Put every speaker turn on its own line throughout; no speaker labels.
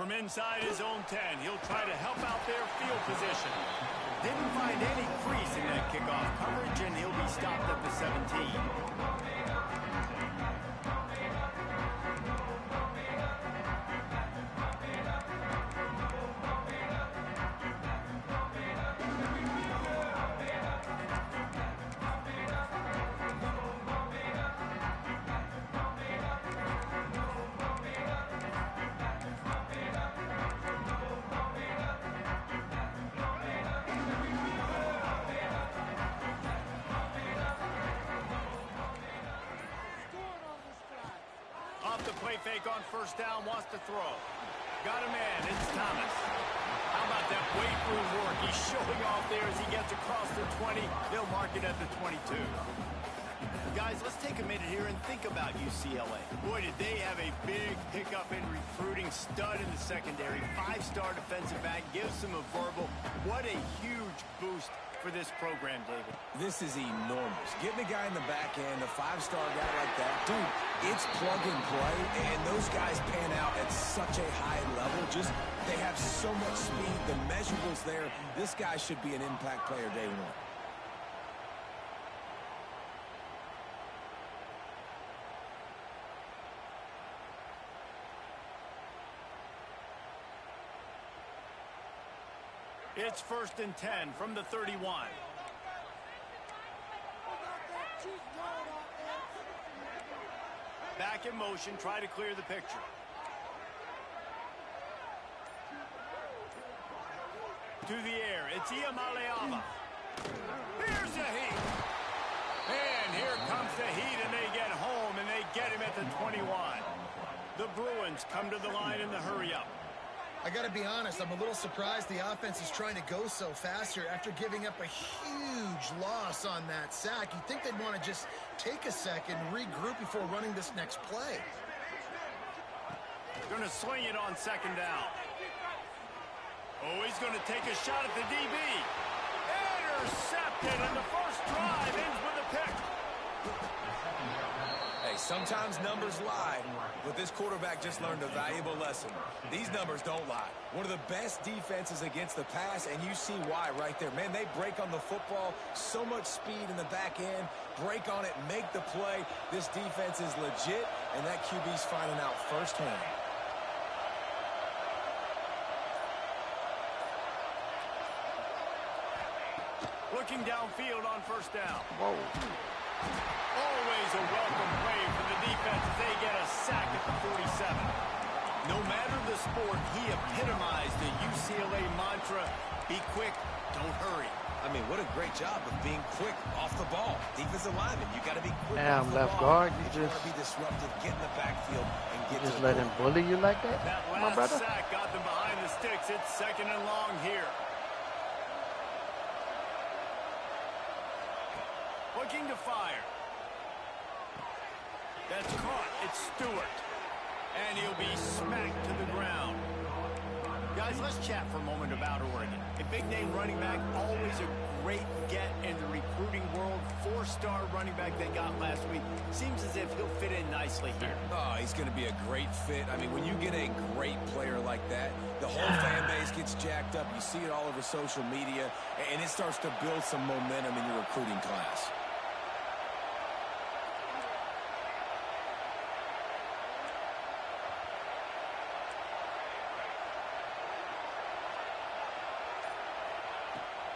From inside his own 10, he'll try to help out their field position. Didn't find any crease in that kickoff coverage, and he'll be stopped at the 17. The play fake on first down, wants to throw. Got a man, it's Thomas. How about that weight room work? He's showing off there as he gets across the 20. They'll mark it at the 22. Guys, let's take a minute here and think about UCLA. Boy, did they have a big pickup in recruiting. Stud in the secondary. 5-star defensive back. Gives them a verbal. What a huge boost for this program, David.
This is enormous. Getting a guy in the back end, a 5-star guy like that, dude, it's plug and play, and those guys pan out at such a high level. Just, they have so much speed. The measurables there. This guy should be an impact player day one.
It's 1st and 10 from the 31. Back in motion, try to clear the picture. To the air, it's Iamaleava. Here's the heat. And here comes the heat, and they get home, and they get him at the 21. The Bruins come to the line in the hurry-up.
I got to be honest, I'm a little surprised the offense is trying to go so fast here after giving up a huge loss on that sack. You'd think they'd want to just take a second, regroup before running this next play.
Going to swing it on 2nd down. Oh, he's going to take a shot at the DB. Intercepted, and the first drive ends with a pick.
Hey, sometimes numbers lie, but this quarterback just learned a valuable lesson. These numbers don't lie. One of the best defenses against the pass, and you see why right there. Man, they break on the football, so much speed in the back end, break on it, make the play. This defense is legit, and that QB's finding out firsthand.
Looking downfield on 1st down.
Whoa.
Always a welcome play for the defense as they get a sack at the 47. No matter the sport, he epitomized the UCLA mantra, be quick, don't hurry.
I mean, what a great job of being quick off the ball. Defensive lineman, you got to be quick off
Damn,
the
left
ball.
guard, you
If
just
want to be disruptive, get in the backfield and get
just
to
let him bully you like that,
That
my brother?
last sack got them behind the sticks. It's 2nd and long here. Looking to fire. That's caught. It's Stewart. And he'll be smacked to the ground. Guys, let's chat for a moment about Oregon. A big-name running back, always a great get in the recruiting world. 4-star running back they got last week. Seems as if he'll fit in nicely here.
Oh, he's going to be a great fit. I mean, when you get a great player like that, the whole fan base gets jacked up. You see it all over social media, and it starts to build some momentum in your recruiting class.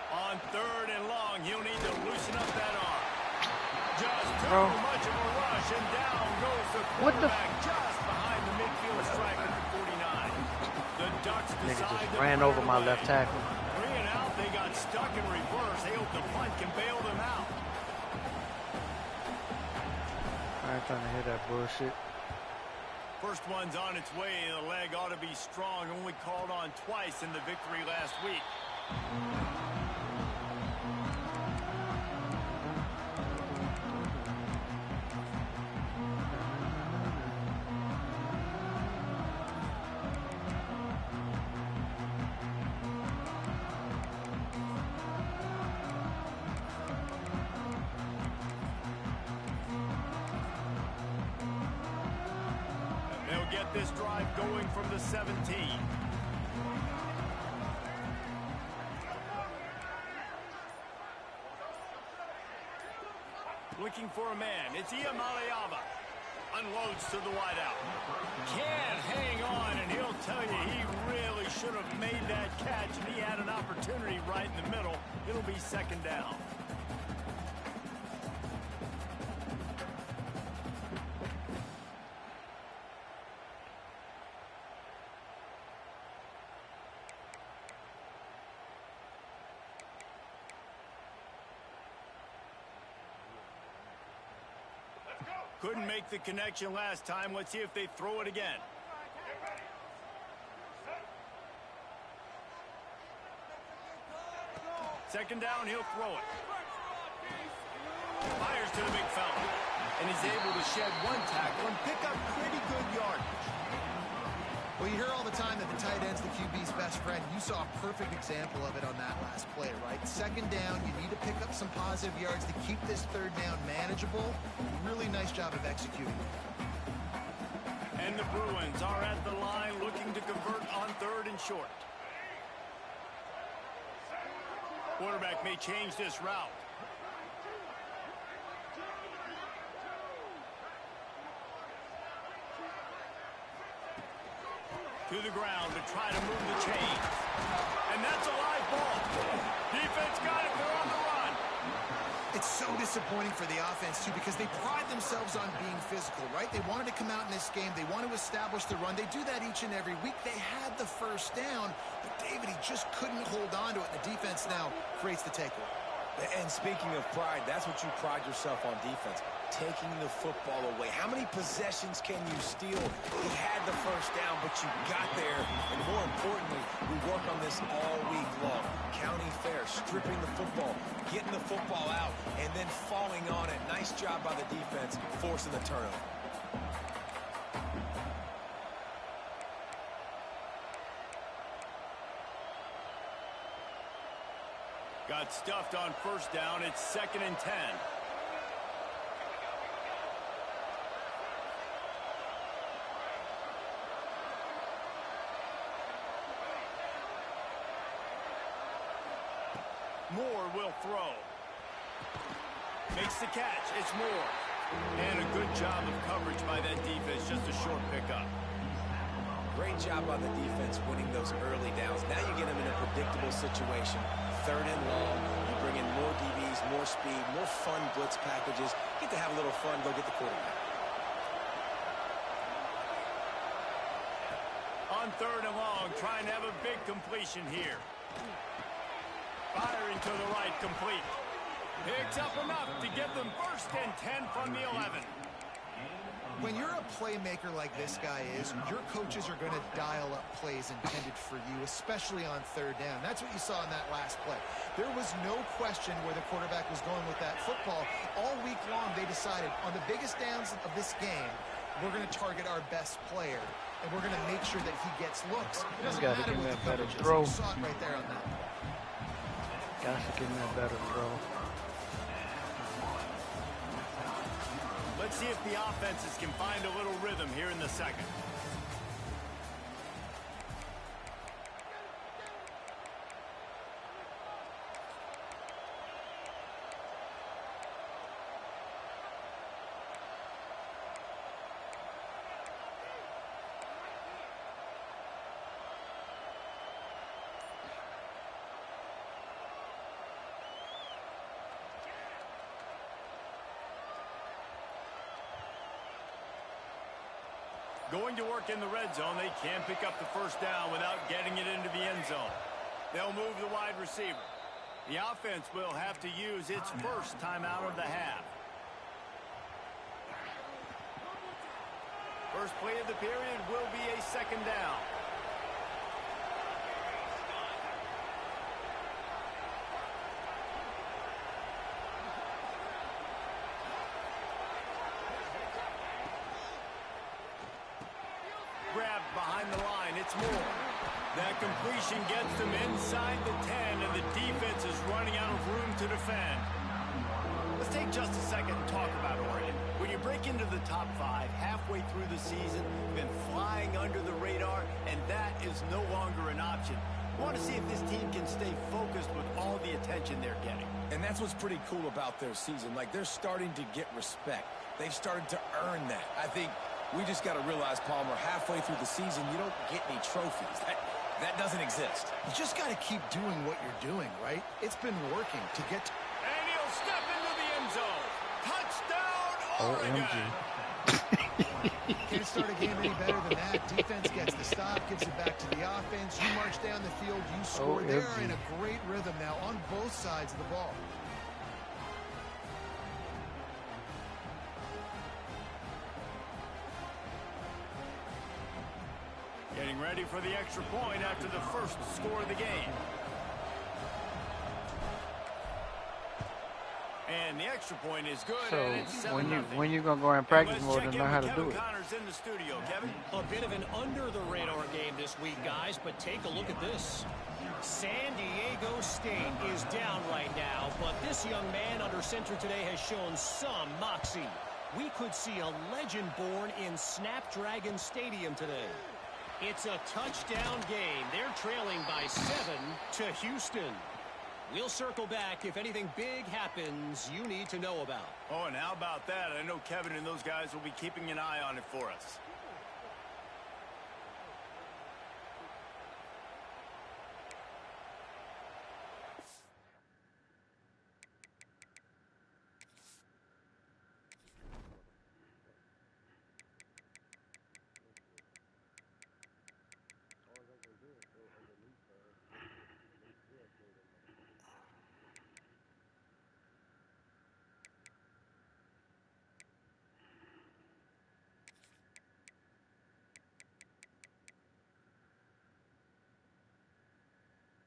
On 3rd and long, he'll need to loosen up that arm. Just too much of a rush, and down goes the quarterback just behind the midfield stripe at the 49. The Ducks decide
just ran over my left tackle.
3 and out, they got stuck in reverse. They hope the punt can bail them out.
I ain't trying to hear that bullshit.
First one's on its way. The leg ought to be strong. Only called on twice in the victory last week. will get this drive going from the 17. Looking for a man. It's Iamaleava. Unloads to the wideout. Can't hang on, and he'll tell you he really should have made that catch, and he had an opportunity right in the middle. It'll be second down. Couldn't make the connection last time. Let's see if they throw it again. Second down, he'll throw it. Fires to the big fella. And he's able to shed one tackle and pick up pretty good yardage.
Well, you hear all the time that the tight end's the QB's best friend. You saw a perfect example of it on that last play, right? Second down, you need to pick up some positive yards to keep this third down manageable. Really nice job of executing.
And the Bruins are at the line looking to convert on third and short. Quarterback may change this route. To the ground to try to move the chains. And that's a live ball. Defense got it. They're on the run.
It's so disappointing for the offense, too, because they pride themselves on being physical, right? They wanted to come out in this game. They want to establish the run. They do that each and every week. They had the first down, but David, he just couldn't hold on to it. The defense now creates the takeaway.
And speaking of pride, that's what you pride yourself on defense, taking the football away. How many possessions can you steal? He had the first down, but you got there. And more importantly, we work on this all week long. County fair, stripping the football, getting the football out, and then falling on it. Nice job by the defense, forcing the turnover.
Got stuffed on first down. It's 2nd and 10. Moore will throw. Makes the catch. It's Moore. And a good job of coverage by that defense. Just a short pickup.
Great job by the defense winning those early downs. Now you get them in a predictable situation. Third and long. You bring in more DBs, more speed, more fun blitz packages. Get to have a little fun. Go get the quarterback.
On third and long, trying to have a big completion here. Firing to the right, complete. Picks up enough to get them 1st and 10 from the 11.
When you're a playmaker like this guy is, your coaches are going to dial up plays intended for you, especially on third down. That's what you saw in that last play. There was no question where the quarterback was going with that football. All week long, they decided on the biggest downs of this game, we're going to target our best player, and we're going to make sure that he gets looks. It doesn't matter what the coverage is. You saw it right there on that.
Got to give me a better throw.
Let's see if the offenses can find a little rhythm here in the second. Going to work in the red zone. They can't pick up the first down without getting it into the end zone. They'll move the wide receiver. The offense will have to use its first timeout of the half. First play of the period will be a 2nd down. Grabbed behind the line. It's Moore. That completion gets them inside the 10, and the defense is running out of room to defend.
The
Let's take just a second and talk about Oregon. When you break into the top 5 halfway through the season, you've been flying under the radar, and that is no longer an option. We want to see if this team can stay focused with all the attention they're getting.
And that's what's pretty cool about their season. Like, they're starting to get respect. They've started to earn that. I think we just got to realize, Palmer, halfway through the season, you don't get any trophies. That doesn't exist.
You just got to keep doing what you're doing, right? It's been working to get to...
And he'll step into the end zone. Touchdown, Oregon!
Can't start a game any better than that. Defense gets the stop, gives it back to the offense. You march down the field, you score. They are in a great rhythm now on both sides of the ball.
Getting ready for the extra point after the first score of the game. And the extra point is good.
So
and it's
when you gonna go in practice mode and learn how to do it?
Connor's in the studio. Kevin,
a bit of an under-the-radar game this week, guys, but take a look at this. San Diego State is down right now, but this young man under center today has shown some moxie. We could see a legend born in Snapdragon Stadium today. It's a touchdown game. They're trailing by 7 to Houston. We'll circle back if anything big happens you need to know about.
Oh, and how about that? I know Kevin and those guys will be keeping an eye on it for us.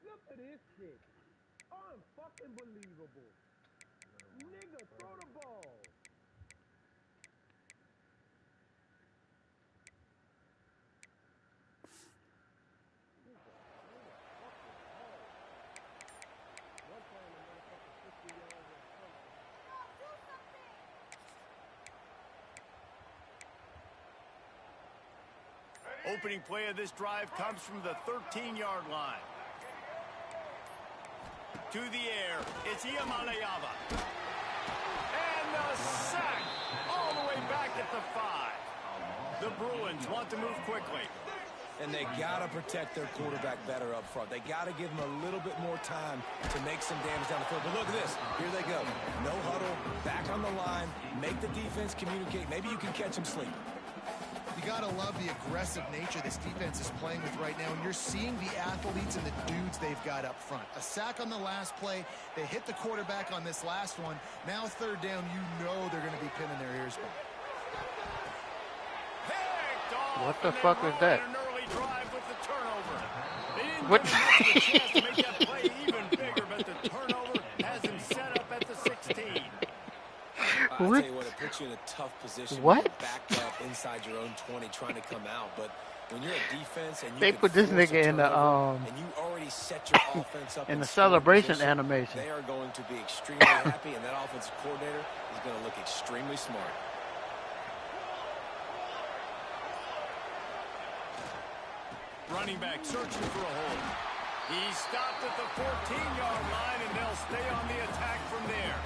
Look at this shit. Unfucking believable. Nigga, throw the ball.
Opening play of this drive comes from the 13-yard line. To the air, it's Iamaleava. And the sack all the way back at the 5. The Bruins want to move quickly.
And they got to protect their quarterback better up front. They got to give him a little bit more time to make some damage down the field. But look at this. Here they go. No huddle, back on the line, make the defense communicate. Maybe you can catch him sleeping.
You got to love the aggressive nature this defense is playing with right now, and you're seeing the athletes and the dudes they've got up front. A sack on the last play. They hit the quarterback on this last one. Now third down, you know they're going to be pinning their ears back.
What the fuck is that?
An early drive with the turnover. They didn't
What?
give him much of a chance to make that play even bigger, but the turnover has him set up at the 16.
I tell you what, it puts you in a tough position.
What?
Backed up inside your own 20 trying to come out. But when you're a defense and you
They
can
put this
force a
nigga in the
turnover, and you already set your offense up
in the
scoring
celebration
position,
animation.
they are going to be extremely happy, and that offensive coordinator is going to look extremely smart.
Running back searching for a hole. He stopped at the 14-yard line, and they'll stay on the attack from there.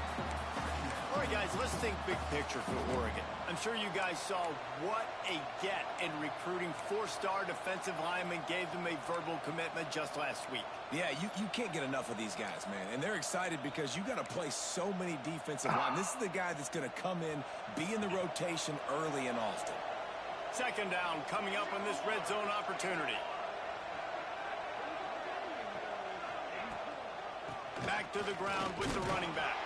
All right, guys, let's think big picture for Oregon. I'm sure you guys saw what a get in recruiting 4-star defensive linemen gave them a verbal commitment just last week.
Yeah, you can't get enough of these guys, man. And they're excited because you got to play so many defensive line. This is the guy that's going to come in, be in the rotation early and often.
Second down coming up on this red zone opportunity. Back to the ground with the running back.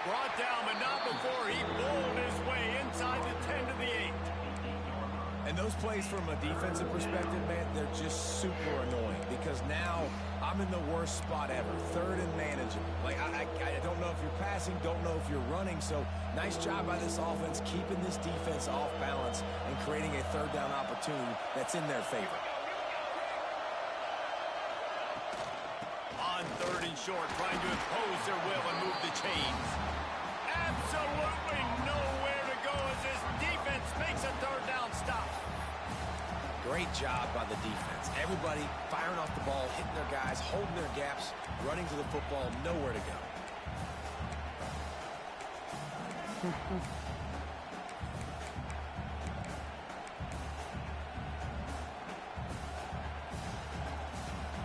Brought down, but not before he bowled his way inside the 10 to the 8.
And those plays from a defensive perspective, man, they're just super annoying because now I'm in the worst spot ever. Third and manageable. Like, I don't know if you're passing, don't know if you're running. So nice job by this offense keeping this defense off balance and creating a third down opportunity that's in their favor.
On third and short, trying to impose their will and move the chains.
great job by the defense. Everybody firing off the ball, hitting their guys, holding their gaps, running to the football, nowhere to go.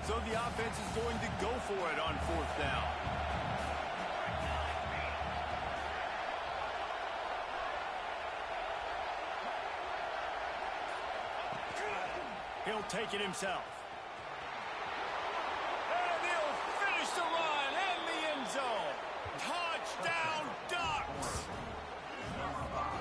So the offense is going to go for it on 4th down. He'll take it himself. And he'll finish the run in the end zone. Touchdown, Ducks!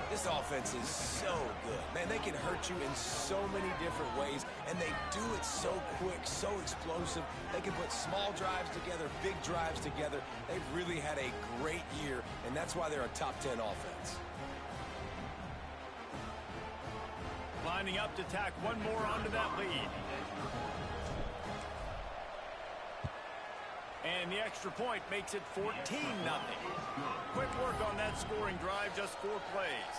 This offense is so good. Man, they can hurt you in so many different ways, and they do it so quick, so explosive. They can put small drives together, big drives together. They've really had a great year, and that's why they're a top 10 offense.
Lining up to tack one more onto that lead. And the extra point makes it 14-0. Quick work on that scoring drive, just 4 plays.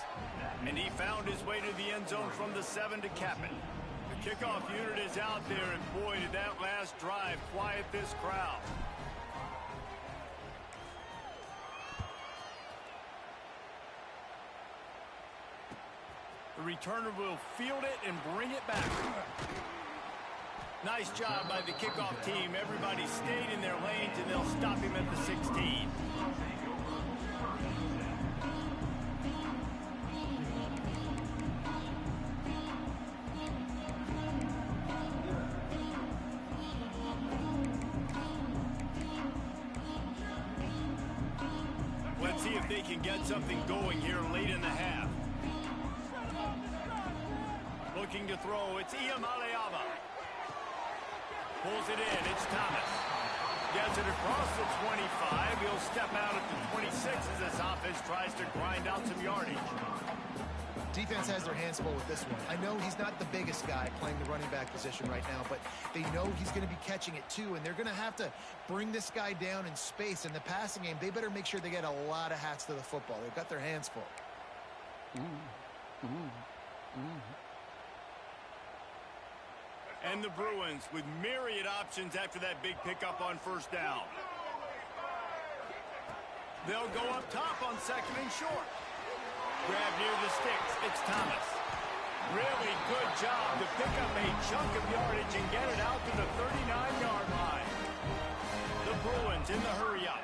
And he found his way to the end zone from the 7 to cap it. The kickoff unit is out there, and boy, did that last drive quiet this crowd. The returner will field it and bring it back. Nice job by the kickoff team. Everybody stayed in their lanes, and they'll stop him at the 16. Let's see if they can get something going here late in the half. Looking to throw, it's Iyamaleava. Pulls it in, it's Thomas. Gets it across the 25. He'll step out at the 26 as this offense tries to grind out some yardage.
Defense has their hands full with this one. I know he's not the biggest guy playing the running back position right now, but they know he's going to be catching it too, and they're going to have to bring this guy down in space. In the passing game, they better make sure they get a lot of hats to the football. They've got their hands full.
And the Bruins with myriad options after that big pickup on 1st down. They'll go up top on 2nd and short. Grab near the sticks. It's Thomas. Really good job to pick up a chunk of yardage and get it out to the 39-yard line. The Bruins in the hurry-up.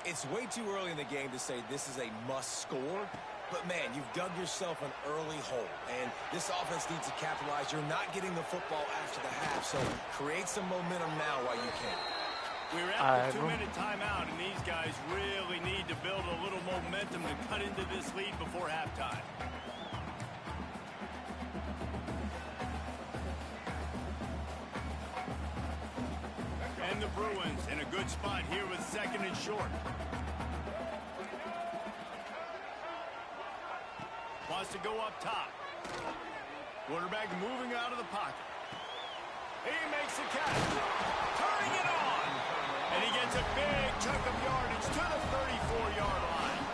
It's way too early in the game to say this is a must-score. But, man, you've dug yourself an early hole, and this offense needs to capitalize. You're not getting the football after the half, so create some momentum now while you can.
We're at the 2-minute timeout, and these guys really need to build a little momentum to cut into this lead before halftime. And the Bruins in a good spot here with 2nd and short. Wants to go up top. Quarterback moving out of the pocket. He makes the catch. Turning it on. And he gets a big chunk of yardage to the 34-yard line.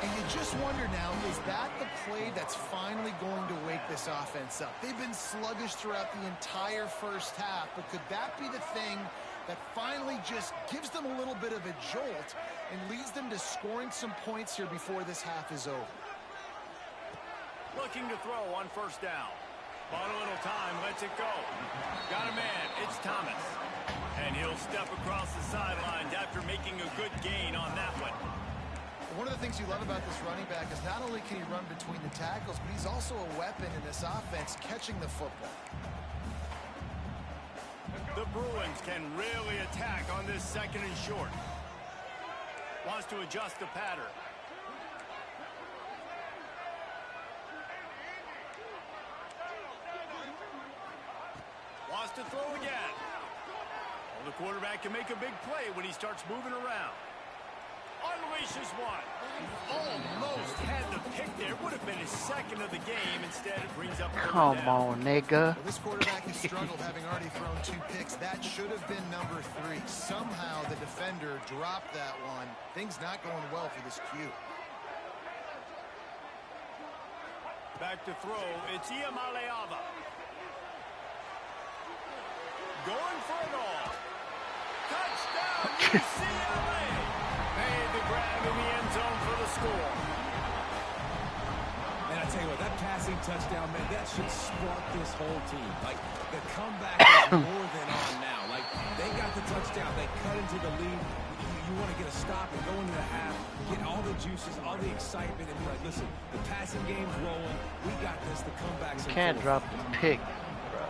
And you just wonder now, is that the play that's finally going to wake this offense up? They've been sluggish throughout the entire 1st half, but could that be the thing that finally just gives them a little bit of a jolt and leads them to scoring some points here before this half is over?
Looking to throw on 1st down. Bought a little time, lets it go. Got a man, it's Thomas. And he'll step across the sidelines after making a good gain on that one.
One of the things you love about this running back is not only can he run between the tackles, but he's also a weapon in this offense catching the football.
The Bruins can really attack on this 2nd and short. Wants to adjust the pattern. Wants to throw again. Well, the quarterback can make a big play when he starts moving around. Unleashes one. Almost had the pick there. Would have been his 2nd of the game. Instead, it brings up
Come on, nigga.
Well, this quarterback has struggled, having already thrown 2 picks. That should have been number 3. Somehow the defender dropped that one. Things not going well for this Q.
Back to throw. It's Iyamaleava. going for it all. Touchdown, UCLA! Made the grab in the end zone for the score.
And I tell you what, that passing touchdown, man, that should spark this whole team. Like, the comeback is more than on now. Like, they got the touchdown. They cut into the lead. You want to get a stop and go into the half, get all the juices, all the excitement, and be like, listen, the passing game's rolling. We got this. The comeback's in
Can't
full.
drop the pick, bro.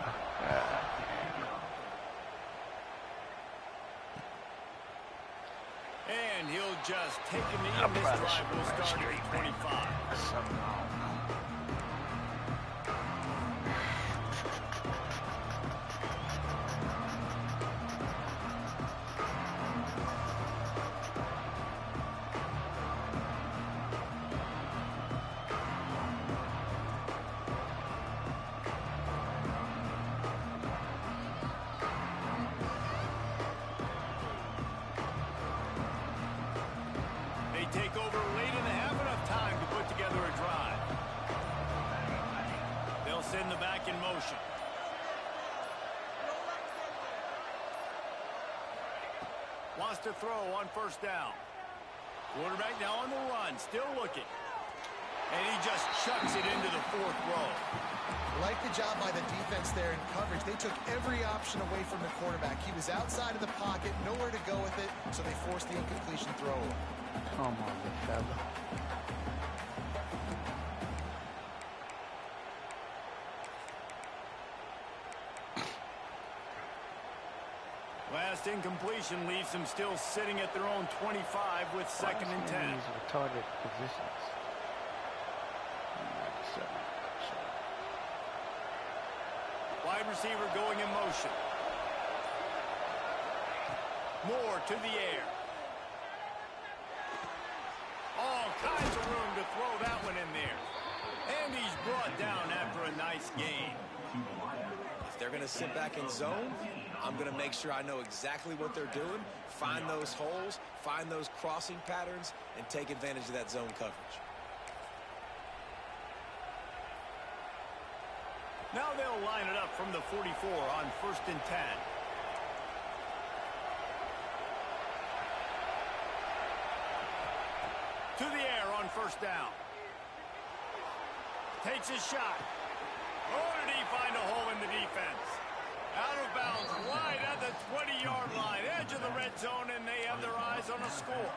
And he'll just take a knee, and this drive will start at 25. Take over late in the half, enough time to put together a drive. They'll send the back in motion. Wants to throw on first down. Quarterback now on the run, still looking. And he just chucks it into the fourth row.
Like the job by the defense there in coverage. They took every option away from the quarterback. He was outside of the pocket, nowhere to go with it, so they forced the incompletion throw.
Come on, big fella.
Last incompletion leaves them still sitting at their own 25 with second and 10.
These retarded positions. 97.
Wide receiver going in motion. Moore to the air. All kinds of room to throw that one in there. And he's brought down after a nice gain.
If they're going to sit back in zone, I'm going to make sure I know exactly what they're doing, find those holes, find those crossing patterns, and take advantage of that zone coverage.
Now they'll line it up from the 44 on first and 10. To the air on first down. Takes his shot. Oh, did he find a hole in the defense? Out of bounds, right at the 20-yard line, edge of the red zone, and they have their eyes on a score.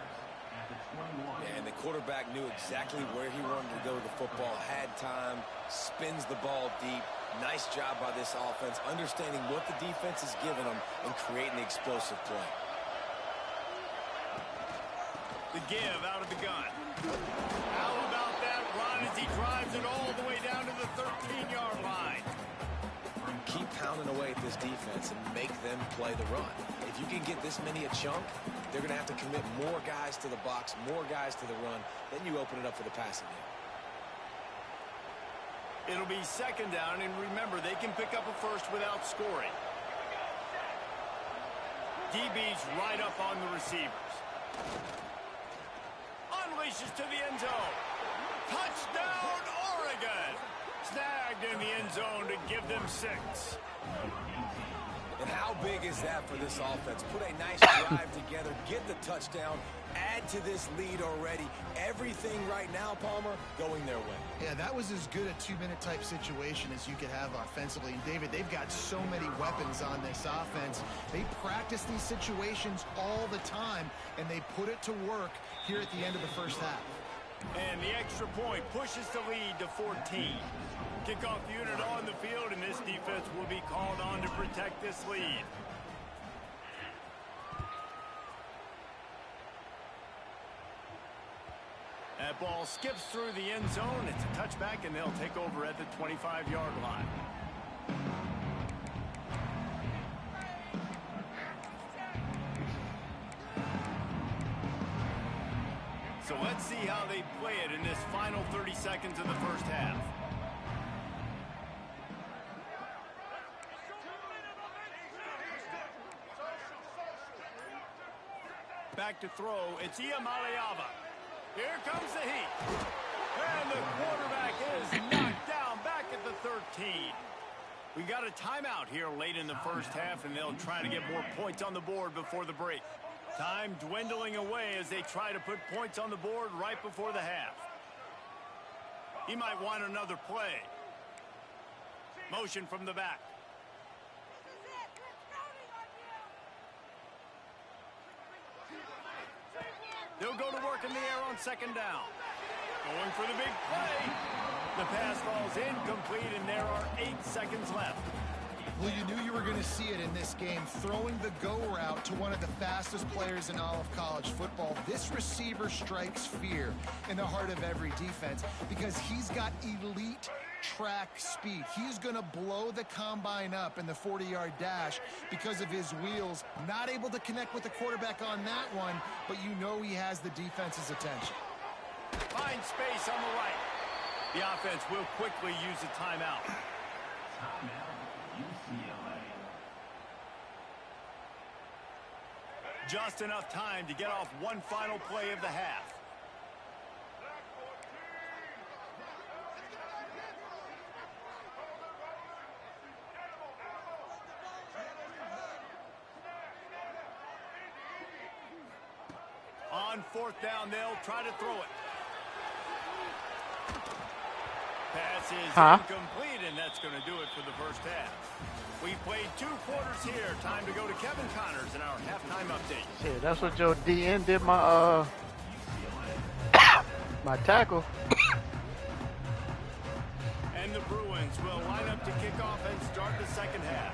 And the quarterback knew exactly where he wanted to go with the football, had time, spins the ball deep. Nice job by this offense, understanding what the defense is giving them and creating the explosive play.
The give out of the gun. How about that run as he drives it all the way down to the 13-yard line?
Keep pounding away at this defense and make them play the run. If you can get this many a chunk, they're going to have to commit more guys to the box, more guys to the run. Then you open it up for the passing game.
It'll be second down, and remember, they can pick up a first without scoring. DB's right up on the receivers. Unleashes to the end zone. Touchdown, Oregon! Snagged in the end zone to give them 6.
And how big is that for this offense? Put a nice drive together, get the touchdown, add to this lead already. Everything right now, Palmer, going their way.
Yeah, that was as good a 2-minute type situation as you could have offensively. And David, they've got so many weapons on this offense. They practice these situations all the time, and they put it to work here at the end of the first half.
And the extra point pushes the lead to 14. Kickoff unit on the field, and this defense will be called on to protect this lead. That ball skips through the end zone. It's a touchback, and they'll take over at the 25-yard line. So let's see how they play it in this final 30 seconds of the first half. Back to throw. It's Iamaleava. Here comes the heat. And the quarterback is knocked down back at the 13. We got a timeout here late in the first half, and they'll try to get more points on the board before the break. Time dwindling away as they try to put points on the board right before the half. He might want another play. Motion from the back. They'll go to work in the air on second down. Going for the big play. The pass falls incomplete, and there are 8 seconds left.
Well, you knew you were going to see it in this game. Throwing the go route to one of the fastest players in all of college football. This receiver strikes fear in the heart of every defense because he's got elite track speed. He's going to blow the combine up in the 40-yard dash because of his wheels. Not able to connect with the quarterback on that one, but you know he has the defense's attention.
Find space on the right. The offense will quickly use a timeout. UCLA. Just enough time to get off one final play of the half. On fourth down, they'll try to throw it. Pass is incomplete, and that's going to do it for the first half. We played 2 quarters here. Time to go to Kevin Connors in our halftime update.
Yeah, that's what Joe DN did my my tackle.
And the Bruins will line up to kick off and start the second half.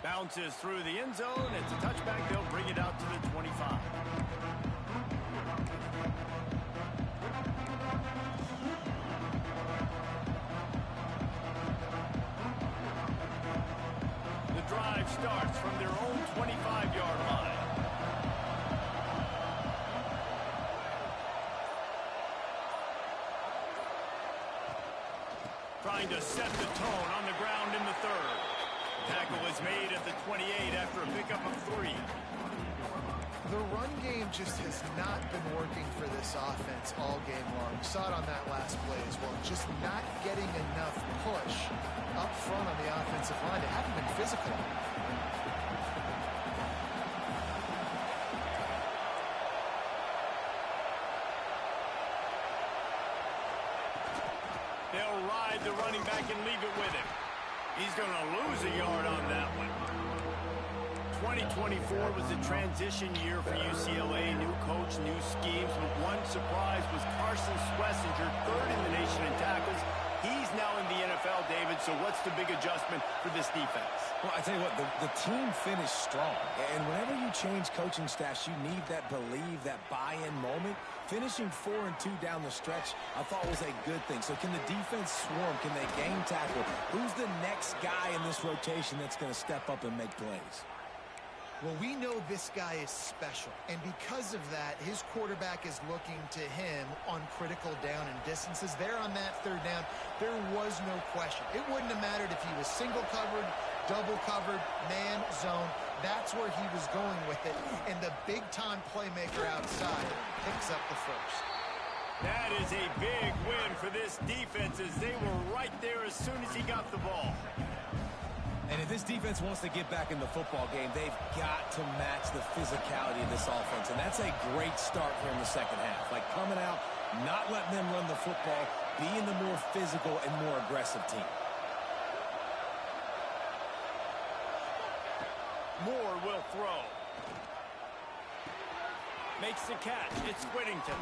Bounces through the end zone. It's a touchback. They'll bring it out to the 25. The drive starts from their own 25-yard line. Trying to set the tone on the ground in the third. Tackle is made at the 28 after a pickup of 3.
The run game just has not been working for this offense all game long. We saw it on that last play as well. Just not getting enough push up front on the offensive line. They haven't been physical.
They'll ride the running back and leave it with him. He's going to lose a yard on that one. 2024 was a transition year for UCLA. New coach, new schemes, but one surprise was Carson Schlesinger, 3rd in the nation in tackles. He's now in the NFL, David, so what's the big adjustment for this defense?
Well, I tell you what, the team finished strong. And whenever you change coaching staffs, you need that believe, that buy-in moment. Finishing 4-2 down the stretch, I thought was a good thing. So can the defense swarm? Can they game tackle? Who's the next guy in this rotation that's going to step up and make plays?
Well, we know this guy is special, and because of that, his quarterback is looking to him on critical down and distances. There on that 3rd down, there was no question. It wouldn't have mattered if he was single covered, double covered, man, zone. That's where he was going with it, and the big-time playmaker outside picks up the first.
That is a big win for this defense as they were right there as soon as he got the ball.
And if this defense wants to get back in the football game, they've got to match the physicality of this offense. And that's a great start here in the second half. Like coming out, not letting them run the football, being the more physical and more aggressive team.
Moore will throw. Makes the catch. It's Whittington.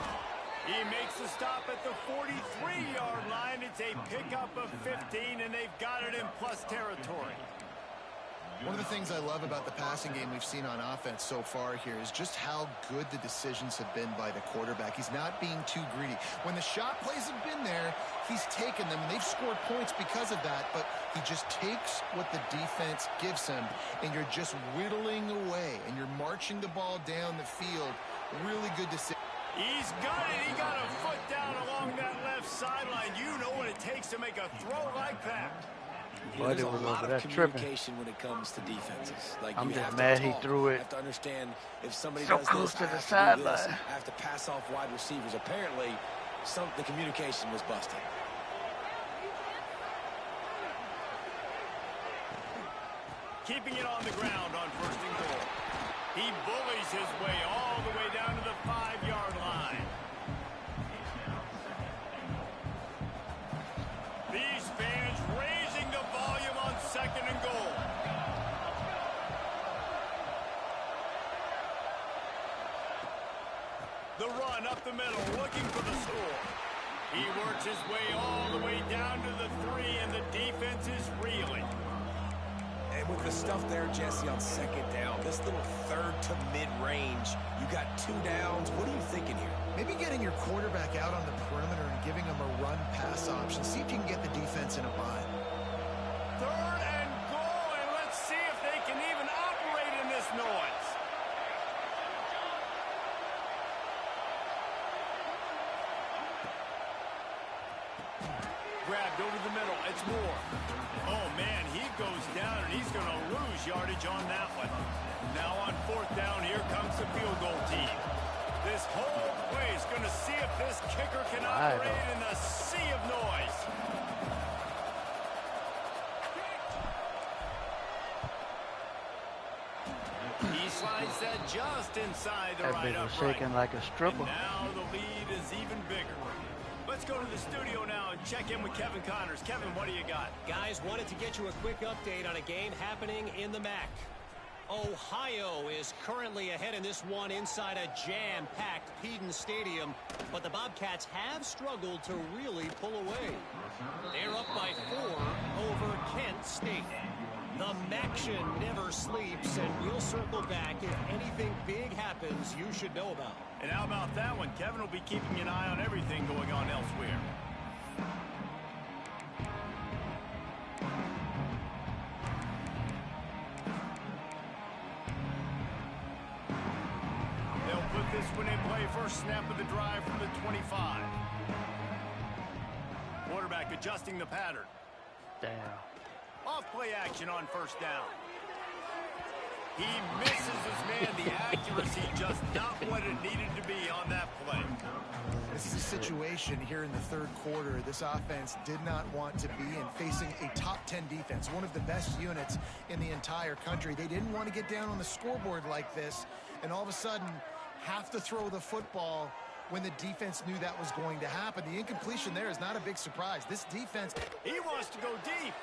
He makes the stop at the 43-yard line. It's a pickup of 15, and they've got it in plus territory.
One of the things I love about the passing game we've seen on offense so far here is just how good the decisions have been by the quarterback. He's not being too greedy. When the shot plays have been there, he's taken them, and they've scored points because of that, but he just takes what the defense gives him, and you're just whittling away, and you're marching the ball down the field. Really good decision.
He's got it. He got a foot down along that left sideline. You know what it takes to make a throw like that.
There's a lot of communication when it comes to defenses. Like
I'm
you
just
have
mad
to
he
talk.
threw it.
You have to understand if somebody
So
does
close
this,
to
I
the
have to do this.
sideline.
I have to pass off wide receivers. Apparently, The communication was busted.
Keeping it on the ground on 1st and goal. He bullies his way all the way down to the 5-yard line. These fans raising the volume on 2nd and goal. The run up the middle, looking for the score. He works his way all the way down to the 3, and the defense is reeling.
And with the stuff there, Jesse, on 2nd down, this little 3rd to mid-range, you got 2 downs. What are you thinking here?
Maybe getting your quarterback out on the perimeter and giving him a run-pass option. See if you can get the defense in a bind.
3rd and goal, and let's see if they can even operate in this noise. Grabbed over the middle. It's Moore. Oh, man, he goes down, and he's going to lose yardage on that one. Now on 4th down, here comes the field goal team. This whole play is going to see if this kicker can operate in a sea of noise. He slides that just inside the right
That bitch was
upright.
shaking like a stripper.
And now the lead is even bigger. Let's go to the studio now and check in with Kevin Connors. Kevin, what do you got?
Guys, wanted to get you a quick update on a game happening in the MAC. Ohio is currently ahead in this one inside a jam-packed Peden Stadium, but the Bobcats have struggled to really pull away. They're up by 4 over Kent State. The Maction never sleeps, and we'll circle back if anything big happens you should know about.
And how about that one? Kevin will be keeping an eye on everything going on elsewhere. They'll put this one in play. First snap of the drive from the 25. Quarterback adjusting the pattern.
Damn.
Off play action on 1st down. He misses his man. The accuracy just not what it needed to be on that play.
This is a situation here in the 3rd quarter this offense did not want to be in, facing a top 10 defense, one of the best units in the entire country. They didn't want to get down on the scoreboard like this, and all of a sudden have to throw the football when the defense knew that was going to happen. The incompletion there is not a big surprise. This defense...
He wants to go deep.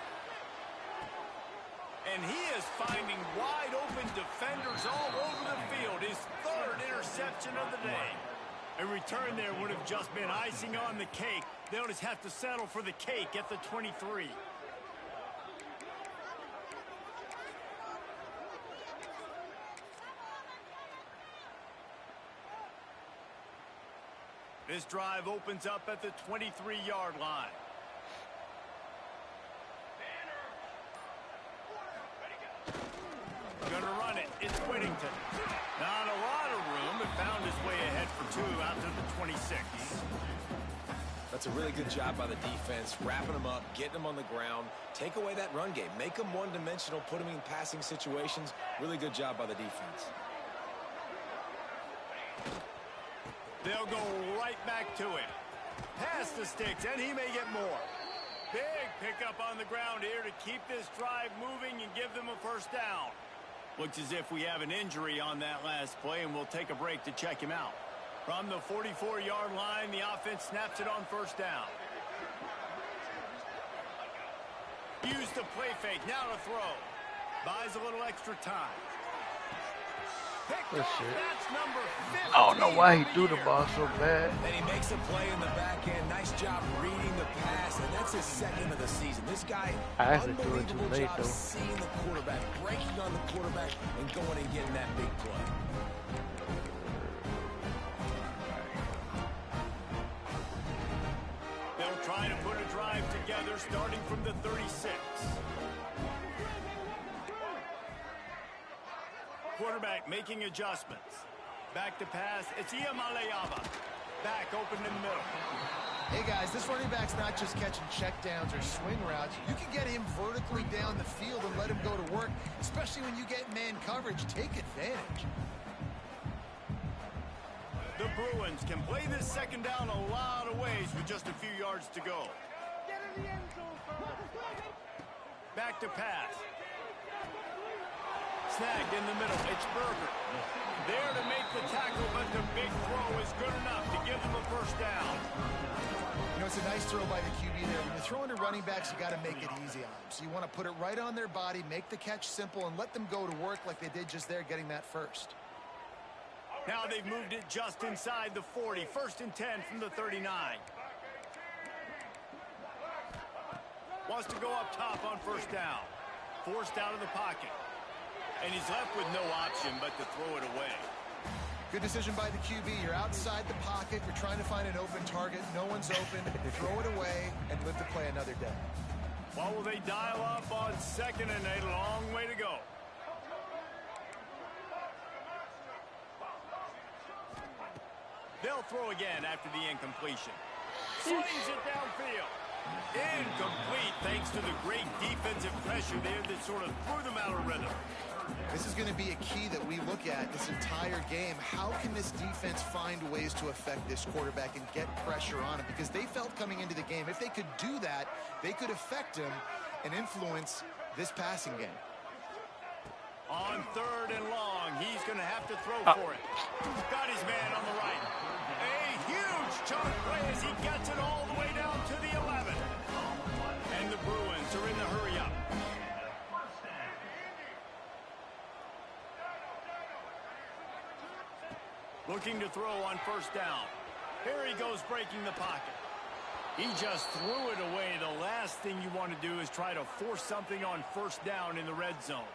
And he is finding wide open defenders all over the field. His 3rd interception of the day. A return there would have just been icing on the cake. They'll just have to settle for the cake at the 23. This drive opens up at the 23-yard line. Gonna run it. It's Whittington. Not a lot of room, but found his way ahead for 2 out to the 26.
That's a really good job by the defense, wrapping them up, getting them on the ground, take away that run game, make them one-dimensional, put them in passing situations. Really good job by the defense.
They'll go right back to it. Pass the sticks, and he may get more. Big pickup on the ground here to keep this drive moving and give them a 1st down. Looks as if we have an injury on that last play, and we'll take a break to check him out. From the 44-yard line, the offense snaps it on 1st down. Use the play fake, now to throw. Buys a little extra time. Picked off, that's number 15.
I don't know why he threw the ball so bad.
And he makes a play in the back end. Nice job reading the pass, and that's his 2nd of the season. This guy,
I actually threw it too
unbelievable
late,
job
though.
seeing the quarterback, breaking on the quarterback, and going and getting that big play.
They'll try to put a drive together starting from the 36. Quarterback making adjustments. Back to pass. It's Iamaleava. Back open in the middle.
Hey, guys, this running back's not just catching checkdowns or swing routes. You can get him vertically down the field and let him go to work, especially when you get man coverage. Take advantage.
The Bruins can play this second down a lot of ways with just a few yards to go.
Get in the end zone first.
Back to pass. Snagged in the middle. It's Berger. There to make the tackle, but the big throw is good enough to give them a first down.
You know, it's a nice throw by the QB there. When you're throwing to running backs, you got to make it easy on them. So you want to put it right on their body, make the catch simple, and let them go to work like they did just there, getting that first.
Now they've moved it just inside the 40. 1st and 10 from the 39. Wants to go up top on first down. Forced out of the pocket. And he's left with no option but to throw it away.
Good decision by the QB. You're outside the pocket. You're trying to find an open target. No one's open. Throw it away and live to play another day.
What will they dial up on 2nd and 8? A long way to go. They'll throw again after the incompletion. Slings it downfield. Incomplete thanks to the great defensive pressure there that sort of threw them out of rhythm.
This is going to be a key that we look at this entire game. How can this defense find ways to affect this quarterback and get pressure on him? Because they felt coming into the game, if they could do that, they could affect him and influence this passing game.
On 3rd and long, he's going to have to throw for it. Got his man on the right. A huge chunk play as he gets it all the way down to the 11. And the Bruins are in the hurry-up. Looking to throw on first down. Here he goes breaking the pocket. He just threw it away. The last thing you want to do is try to force something on first down in the red zone.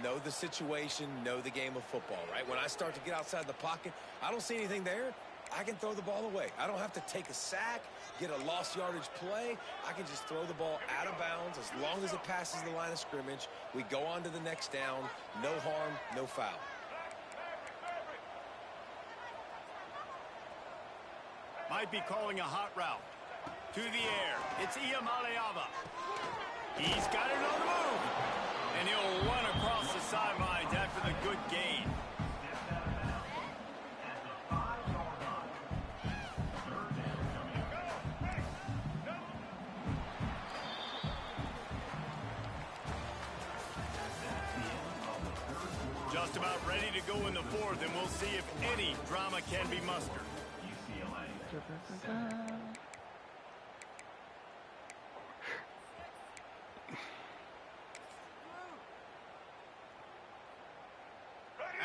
Know the situation, know the game of football, right? When I start to get outside the pocket, I don't see anything there. I can throw the ball away. I don't have to take a sack, get a lost yardage play. I can just throw the ball out of bounds as long as it passes the line of scrimmage. We go on to the next down. No harm, no foul.
Might be calling a hot route. To the air. It's Iamaleava. He's got it on the move. And he'll run across the sidelines after the good gain. Just about ready to go in the 4th, and we'll see if any drama can be mustered.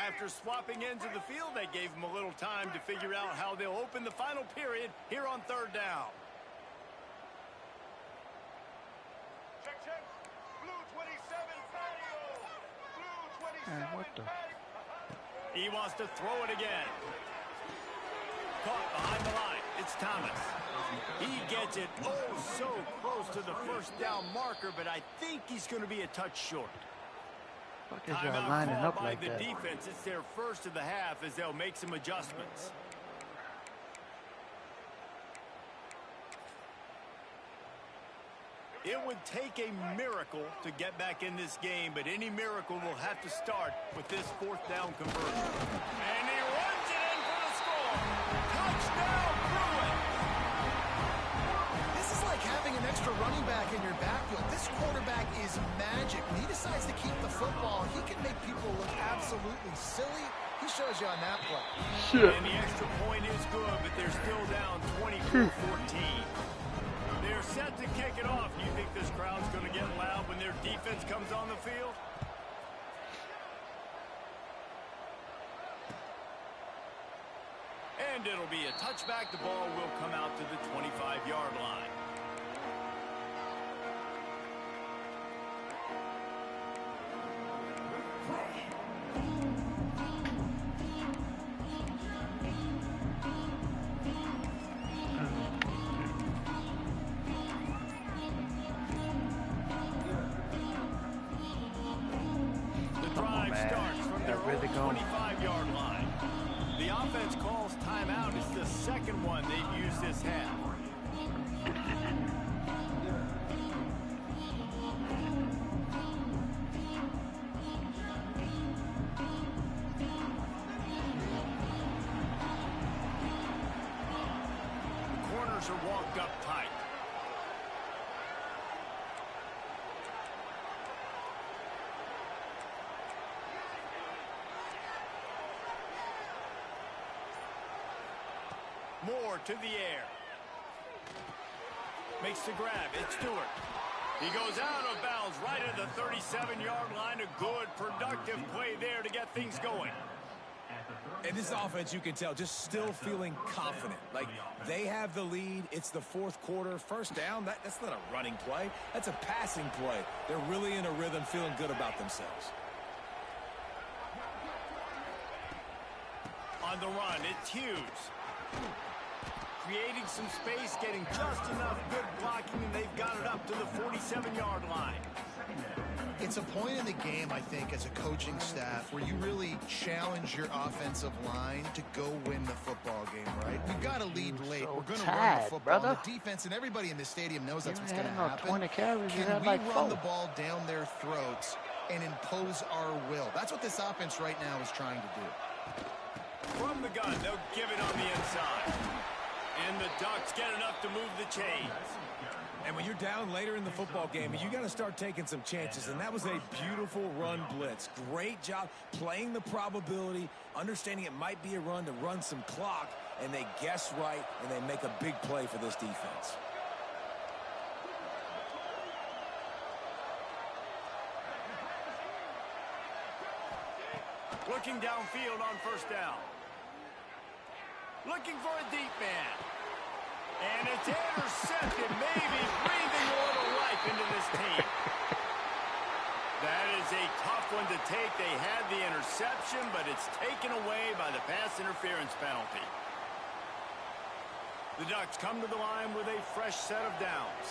After swapping ends of the field, they gave him a little time to figure out how they'll open the final period here on 3rd down.
Check. Blue 27 patio. Blue 27
what the?
He wants to throw it again. Caught behind the line. It's Thomas. He gets it so close to the first down marker, but I think he's going to be a touch short.
Fuck is y'all lining
Timeout
up
called by
like
the
that?
defense. It's their first of the half as they'll make some adjustments. It would take a miracle to get back in this game, but any miracle will have to start with this 4th down conversion. And he runs it in for the score. Touchdown, Bruins!
This is like having an extra running back in your backfield. This quarterback is magic. When he decides to keep the football, he can make people look absolutely silly. He shows you on that play.
Shit.
And the extra point is good, but they're still down 24-14. They're set to kick it off. Do you think this crowd's going to get loud when their defense comes on the field? And it'll be a touchback. The ball will come out to the 25-yard line. The drive starts from their
They're really
own
going.
25-yard line. The offense calls timeout. It's the second one they've used this half. Moore to the air. Makes the grab. It's Stewart. He goes out of bounds right at the 37-yard line. A good, productive play there to get things going.
And this offense, you can tell, just still feeling confident. Like, they have the lead. It's the fourth quarter. First down, that's not a running play. That's a passing play. They're really in a rhythm, feeling good about themselves.
On the run, it's Hughes. Creating some space, getting just enough good blocking, and they've got it up to the 47-yard line.
It's a point in the game, I think, as a coaching staff, where you really challenge your offensive line to go win the football game, right? We've got to lead late.
So
We're going to
tired,
run the football.
brother.
The defense and everybody in the stadium knows that's what's going to
no
happen.
20 carries, you
Can
had
we
like
run
4.
the ball down their throats and impose our will? That's what this offense right now is trying to do.
From the gun, they'll give it on the inside. And the Ducks get enough to move the chains.
And when you're down later in the football game, you got to start taking some chances. And that was a beautiful run blitz. Great job playing the probability, understanding it might be a run to run some clock, and they guess right, and they make a big play for this defense.
Looking downfield on first down. Looking for a deep man. And it's intercepted, maybe breathing a little life into this team. That is a tough one to take. They had the interception, but it's taken away by the pass interference penalty. The Ducks come to the line with a fresh set of downs.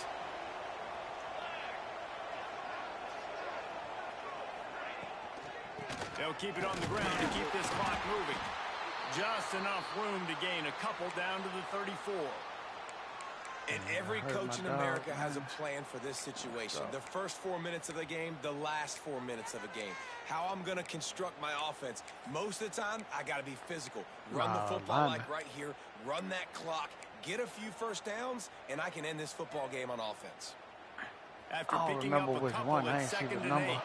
They'll keep it on the ground to keep this clock moving. Just enough room to gain a couple down to the 34.
And every coach in America has a plan for this situation. The first 4 minutes of the game, the last 4 minutes of the game. How I'm going to construct my offense. Most of the time, I got to be physical. Run the football like right here. Run that clock. Get a few first downs, and I can end this football game on offense.
After
I don't
picking up
remember
a
which
couple,
one. I
it's
ain't see the
2nd and
number.
8.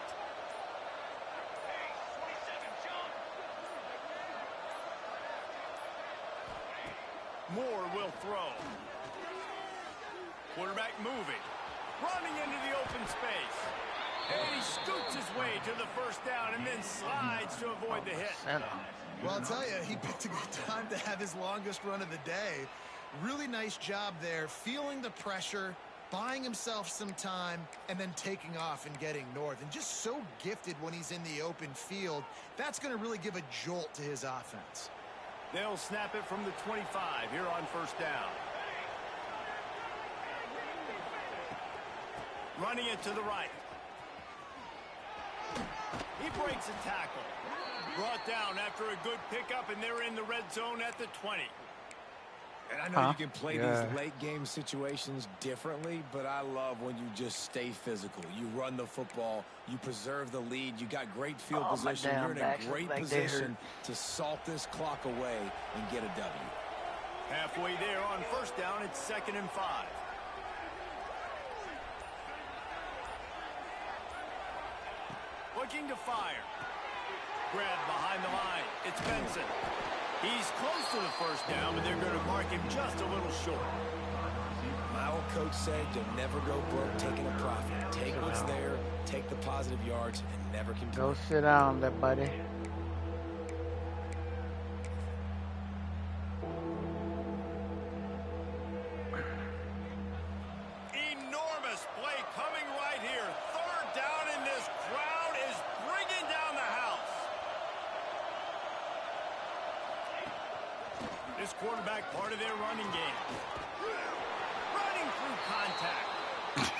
Moore will throw. Quarterback moving. Running into the open space. And he scoots his way to the first down and then slides to avoid the hit.
Well, I'll tell you, he picked a good time to have his longest run of the day. Really nice job there, feeling the pressure, buying himself some time, and then taking off and getting north. And just so gifted when he's in the open field. That's going to really give a jolt to his offense.
They'll snap it from the 25 here on first down. Running it to the right. He breaks a tackle. Brought down after a good pickup, and they're in the red zone at the 20.
And I know you can play these late game situations differently, but I love when you just stay physical. You run the football, you preserve the lead, you got great field position, you're in a great position to salt this clock away and get a W.
Halfway there on first down, it's 2nd and 5. Looking to fire. Grab behind the line. It's Benson. He's close to the first down, but they're going to mark him just a little short.
My old coach said you'll never go broke taking a profit. Take what's there, take the positive yards, and never complain.
Go sit down there, buddy.
Enormous play coming right here. 3rd down, and this crowd is bringing down the house. This quarterback part of their running game. Running through contact.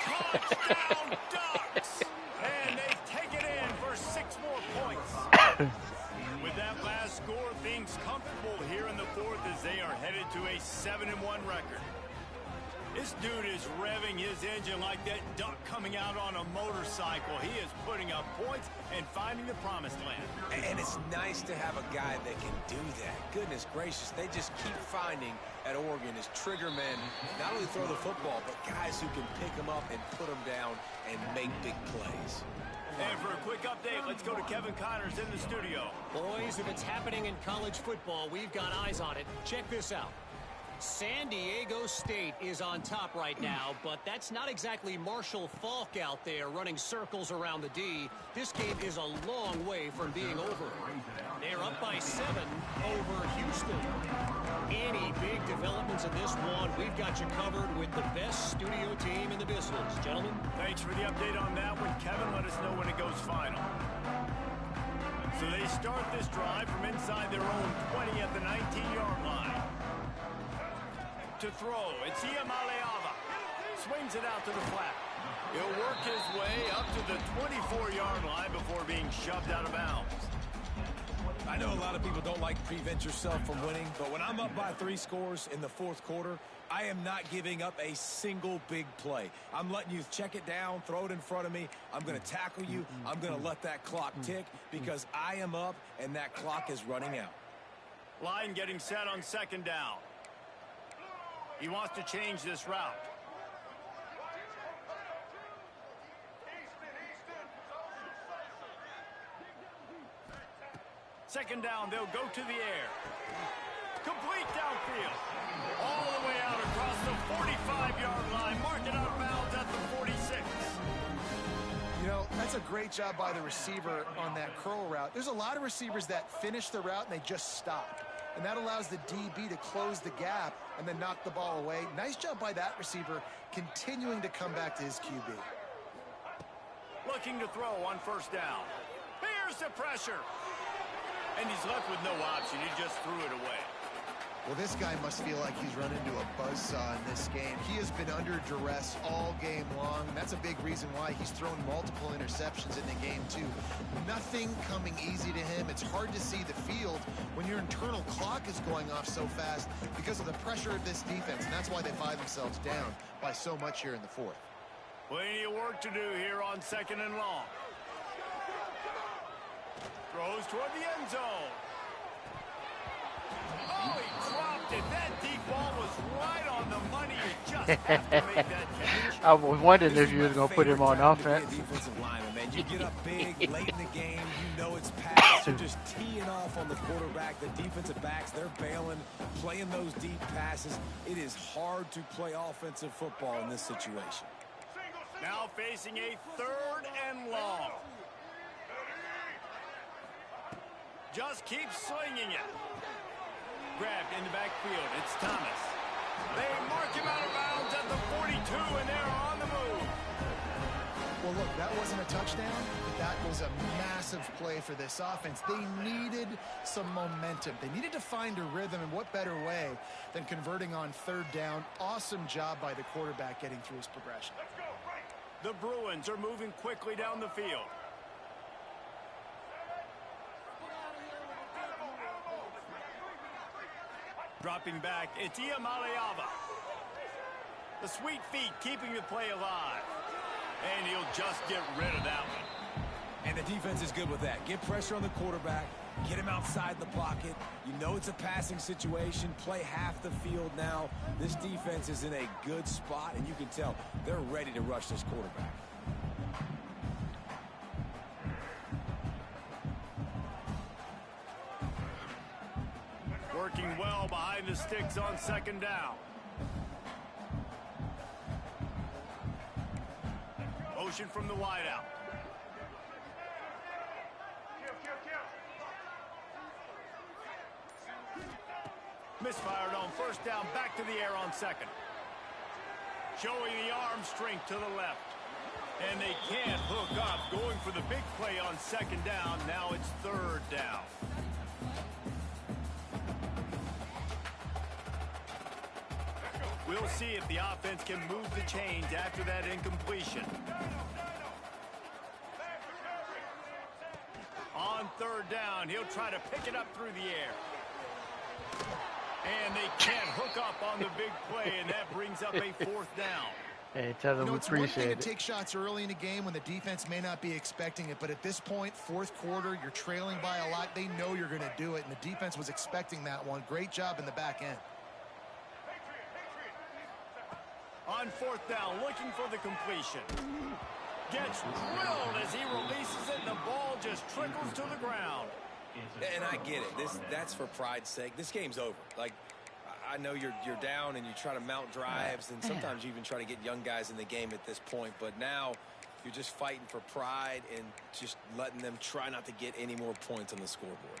Touchdown Ducks! And they take it in for 6 more points. With that last score, things comfortable here in the 4th as they are headed to a 7-1 record. This dude is revving his engine like that duck coming out on a motorcycle. He is putting up points and finding the promised land.
And it's nice to have a guy that can do that. Goodness gracious, they just keep finding at Oregon is trigger men, not only throw the football, but guys who can pick them up and put them down and make big plays.
And for a quick update, let's go to Kevin Connors in the studio.
Boys, if it's happening in college football, we've got eyes on it. Check this out. San Diego State is on top right now, but that's not exactly Marshall Faulk out there running circles around the D. This game is a long way from being over. They're up by 7 over Houston. Any big developments in this one, we've got you covered with the best studio team in the business. Gentlemen.
Thanks for the update on that one, Kevin. Let us know when it goes final. So they start this drive from inside their own 20 at the 19-yard line. To throw, it's Iamaleava. Swings it out to the flat. He'll work his way up to the 24-yard line before being shoved out of bounds.
I know a lot of people don't like to prevent yourself from winning, but when I'm up by 3 scores in the fourth quarter, I am not giving up a single big play. I'm letting you check it down, throw it in front of me. I'm going to tackle you. I'm going to let that clock tick because I am up and that clock is running out.
Line getting set on second down. He wants to change this route. Second down, they'll go to the air. Complete downfield. All the way out across the 45-yard line. Mark it out of bounds at the 46.
You know, that's a great job by the receiver on that curl route. There's a lot of receivers that finish the route and they just stop. And that allows the DB to close the gap and then knock the ball away. Nice job by that receiver continuing to come back to his QB.
Looking to throw on first down. Here's the pressure. And he's left with no option. He just threw it away.
Well, this guy must feel like he's run into a buzzsaw in this game. He has been under duress all game long, and that's a big reason why he's thrown multiple interceptions in the game, too. Nothing coming easy to him. It's hard to see the field when your internal clock is going off so fast because of the pressure of this defense, and that's why they find themselves down by so much here in the fourth.
Plenty of work to do here on second and long. Throws toward the end zone. Oh, he dropped it. That deep ball was right on the money. He just had to make that catch.
I was wondering if you was going to put him on offense.
Defensive lineman, man. You get up big late in the game. You know it's pass. You're just teeing off on the quarterback. The defensive backs, they're bailing, playing those deep passes. It is hard to play offensive football in this situation.
Now facing a third and long. Just keep swinging it. Grabbed in the backfield. It's Thomas. They mark him out of bounds at the 42, and they're on the move.
Well, look, that wasn't a touchdown, but that was a massive play for this offense. They needed some momentum. They needed to find a rhythm, and what better way than converting on third down. Awesome job by the quarterback getting through his progression.
The Bruins are moving quickly down the field. Dropping back, it's Iamaleava. The sweet feet keeping the play alive. And he'll just get rid of that one.
And the defense is good with that. Get pressure on the quarterback. Get him outside the pocket. You know it's a passing situation. Play half the field now. This defense is in a good spot, and you can tell they're ready to rush this quarterback.
Working well behind the sticks on second down. Motion from the wideout. Misfired on first down, back to the air on second. Showing the arm strength to the left. And they can't hook up. Going for the big play on second down. Now it's third down. We'll see if the offense can move the chains after that incompletion. On third down, he'll try to pick it up through the air. And they can't hook up on the big play, and that brings up a fourth down.
Hey, tell them we
It's one
appreciate
thing
it.
to take shots early in a game when the defense may not be expecting it, but at this point, fourth quarter, you're trailing by a lot. They know you're going to do it, and the defense was expecting that one. Great job in the back end.
On fourth down, looking for the completion. Gets drilled as he releases it, and the ball just trickles to the ground.
And I get it. That's for pride's sake. This game's over. Like, I know you're down and you try to mount drives, and sometimes you even try to get young guys in the game at this point. But now you're just fighting for pride and just letting them try not to get any more points on the scoreboard.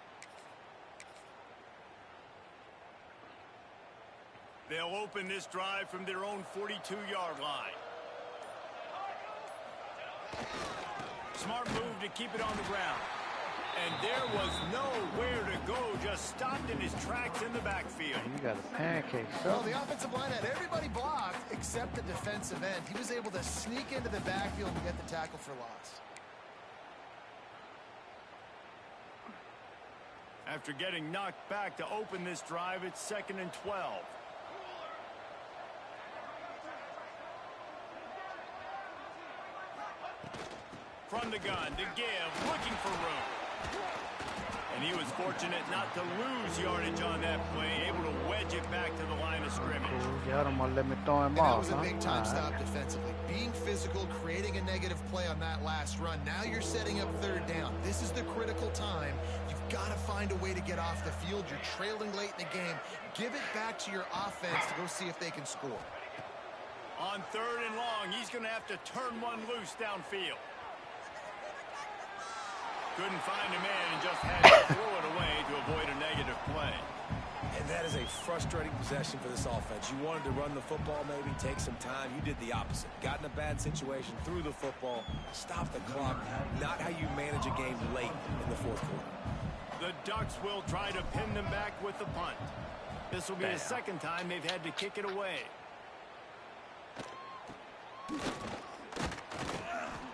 They'll open this drive from their own 42-yard line. Smart move to keep it on the ground. And there was nowhere to go, just stopped in his tracks in the backfield.
You got a pancake,
Well, the offensive line had everybody blocked except the defensive end. He was able to sneak into the backfield and get the tackle for loss.
After getting knocked back to open this drive, it's 2nd and 12. From the gun to give, looking for room. And he was fortunate not to lose yardage on that play, able to wedge it back to the line of scrimmage.
Yeah, I don't want to let me throw him
And that
off.
was a big-time stop defensively. Being physical, creating a negative play on that last run. Now you're setting up 3rd down. This is the critical time. You've got to find a way to get off the field. You're trailing late in the game. Give it back to your offense to go see if they can score.
On 3rd and long, he's going to have to turn one loose downfield. Couldn't find a man and just had to throw it away to avoid a negative play.
And that is a frustrating possession for this offense. You wanted to run the football, maybe take some time. You did the opposite. Got in a bad situation, threw the football, stopped the clock. Not how you manage a game late in the 4th quarter.
The Ducks will try to pin them back with the punt. This will be the 2nd time they've had to kick it away.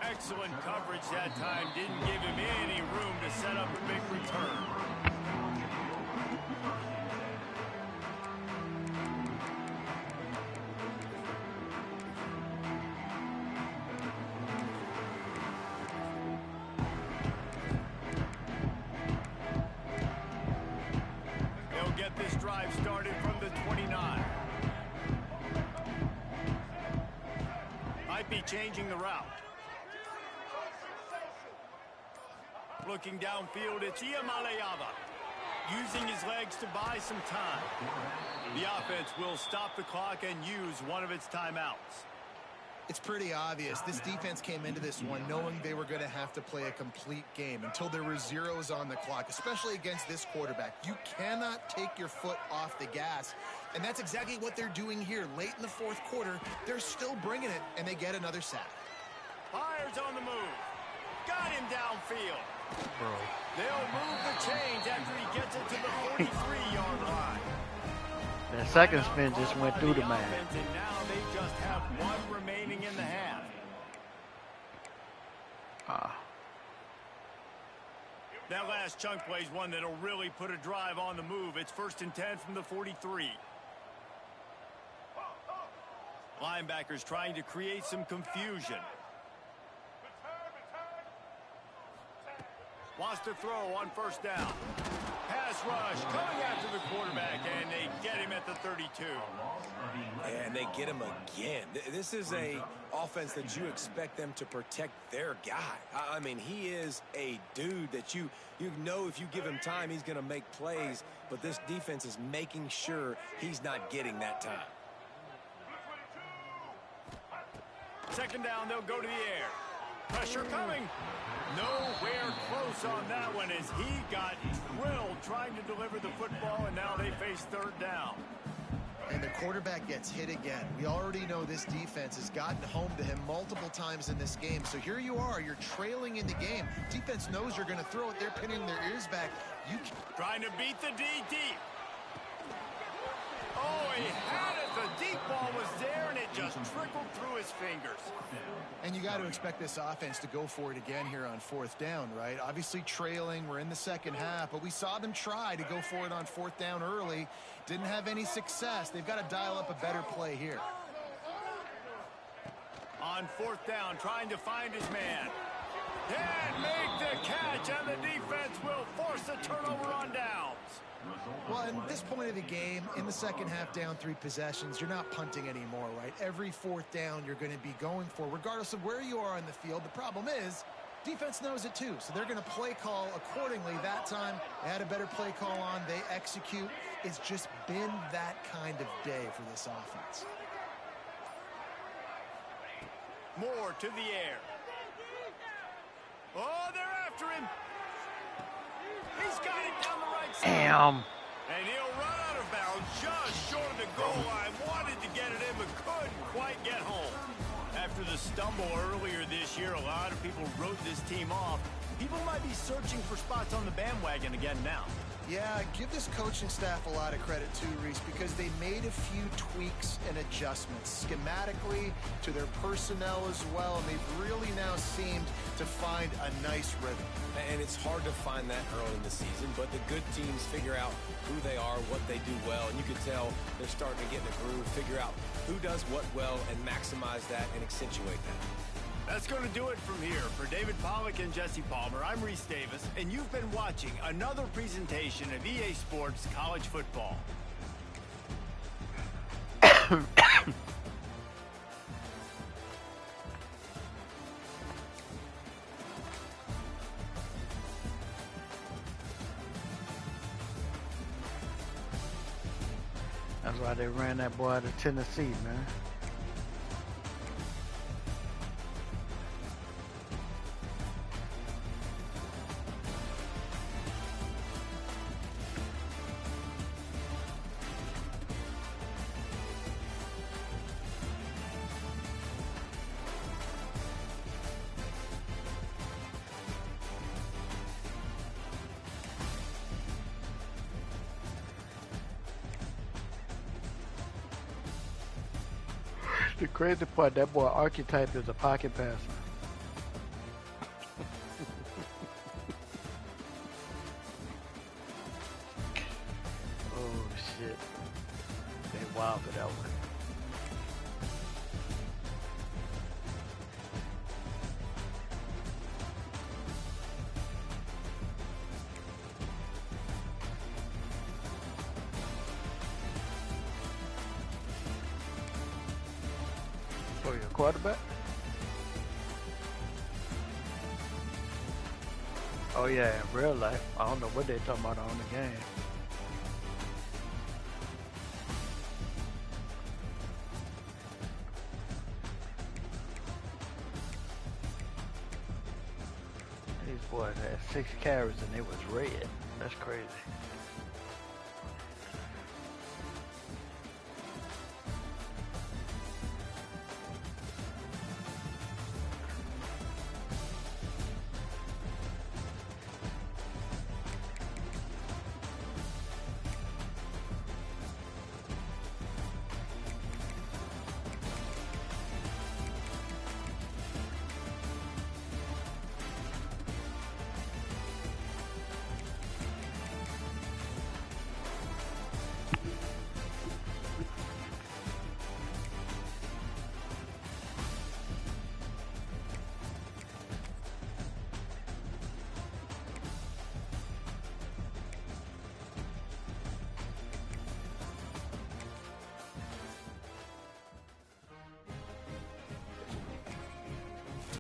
Excellent coverage that time. Didn't give him any room to set up a big return. They'll get this drive started from the 29. Might be changing the route. Looking downfield, it's Iamaleava. Using his legs to buy some time. The offense will stop the clock and use one of its timeouts.
It's pretty obvious. This defense came into this one knowing they were going to have to play a complete game until there were zeros on the clock, especially against this quarterback. You cannot take your foot off the gas, and that's exactly what they're doing here. Late in the 4th quarter, they're still bringing it, and they get another sack.
Fires on the move. Got him downfield.
Bro.
They'll move the chains after he gets it to the 43-yard line.
That second spin just went through the man.
And now they just have one remaining in the half. That last chunk play is one that'll really put a drive on the move. It's 1st and 10 from the 43. Linebackers trying to create some confusion. Wants to throw on 1st down. Pass rush coming after the quarterback, and they get him at the 32.
And they get him again. This is a offense that you expect them to protect their guy. I mean, he is a dude that you know if you give him time, he's going to make plays. But this defense is making sure he's not getting that time.
2nd down, they'll go to the air. Pressure coming. Nowhere close on that one as he got drilled trying to deliver the football, and now they face 3rd down.
And the quarterback gets hit again. We already know this defense has gotten home to him multiple times in this game. So here you are, you're trailing in the game. Defense knows you're going to throw it. They're pinning their ears back.
Trying to beat the D deep. Oh, he had it. The deep ball was there, and it just trickled through his fingers.
And you got to expect this offense to go for it again here on 4th down, right? Obviously trailing. We're in the 2nd half, but we saw them try to go for it on 4th down early. Didn't have any success. They've got to dial up a better play here.
On 4th down, trying to find his man. And make the catch, and the defense will force a turnover on downs.
Well, at this point of the game, in the 2nd half, down 3 possessions, you're not punting anymore, right? Every 4th down you're going to be going for, regardless of where you are on the field. The problem is, Defense knows it too, so they're going to play call accordingly that time. They had a better play call on. They execute. It's just been that kind of day for this offense.
Moore to the air. Oh, they're after him. He's got it down the right side.
Damn.
And he'll run out of bounds just short of the goal line. Wanted to get it in, but couldn't quite get home. After the stumble earlier this year, a lot of people wrote this team off. People might be searching for spots on the bandwagon again now.
Yeah, give this coaching staff a lot of credit too, Reese, because they made a few tweaks and adjustments schematically to their personnel as well, and they've really now seemed to find a nice rhythm.
And it's hard to find that early in the season, but the good teams figure out who they are, what they do well, and you can tell they're starting to get in a groove, figure out who does what well, and maximize that and accentuate that.
That's going to do it from here. For David Pollack and Jesse Palmer, I'm Reese Davis, and you've been watching another presentation of EA Sports College Football.
That's why they ran that boy out of Tennessee, man. The crazy part, that boy archetype is a pocket passer. Oh shit. They wild for that one. For your quarterback? Oh yeah, in real life. I don't know what they're talking about on the game. These boys had 6 carries and it was red. That's crazy.